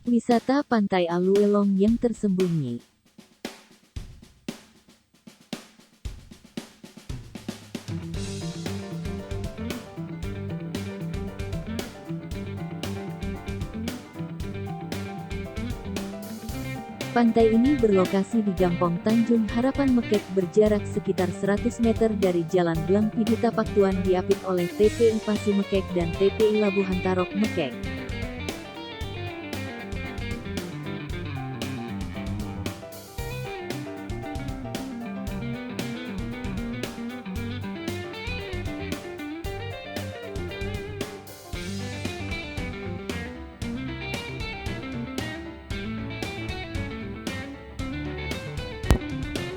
Wisata Pantai Aluelong yang tersembunyi. Pantai ini berlokasi di Gampong Tanjung Harapan Mekek, berjarak sekitar 100 meter dari Jalan Blang Pidita Paktuan, diapit oleh TPI Pasi Mekek dan TPI Labuhan Tarok Mekek.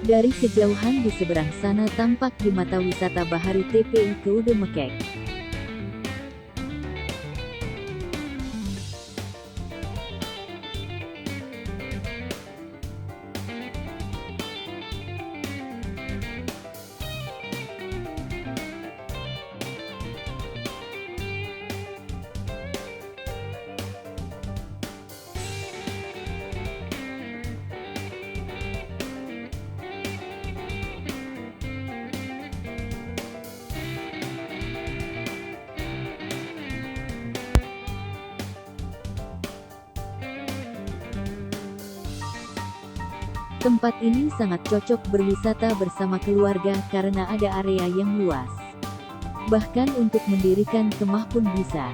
Dari kejauhan di seberang sana tampak di mata wisata bahari TPI Keude Mekek. Tempat ini sangat cocok berwisata bersama keluarga karena ada area yang luas. Bahkan untuk mendirikan kemah pun bisa.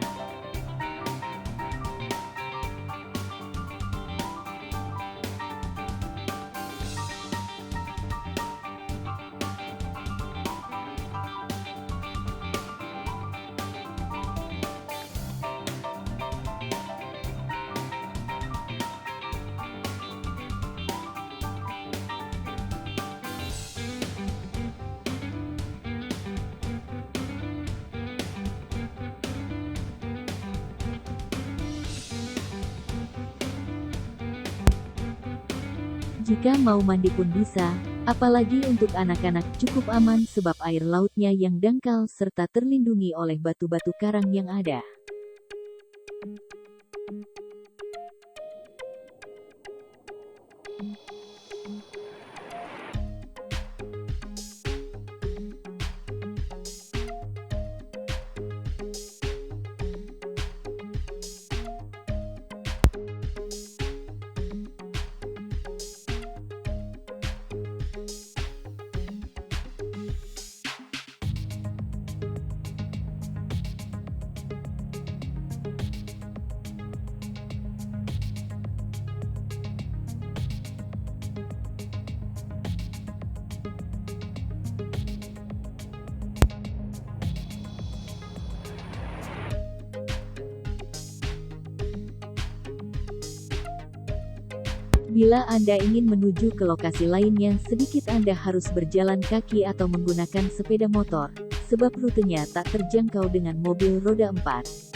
Jika mau mandi pun bisa, apalagi untuk anak-anak cukup aman sebab air lautnya yang dangkal serta terlindungi oleh batu-batu karang yang ada. Bila Anda ingin menuju ke lokasi lainnya, sedikit Anda harus berjalan kaki atau menggunakan sepeda motor, sebab rutenya tak terjangkau dengan mobil roda 4.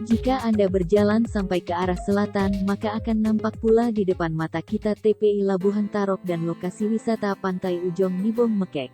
Jika Anda berjalan sampai ke arah selatan, maka akan nampak pula di depan mata kita TPI Labuhan Tarok dan lokasi wisata Pantai Ujong Nibong Mekek.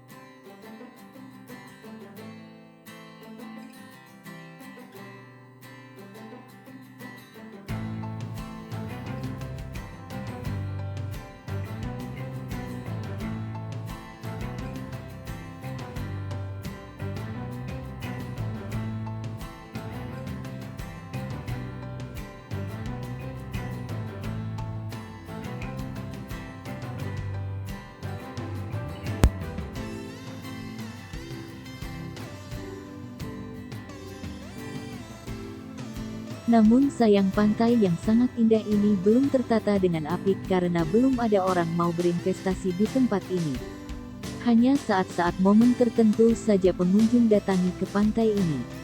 Namun sayang pantai yang sangat indah ini belum tertata dengan apik karena belum ada orang mau berinvestasi di tempat ini. Hanya saat-saat momen tertentu saja pengunjung datangi ke pantai ini.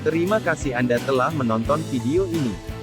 Terima kasih Anda telah menonton video ini.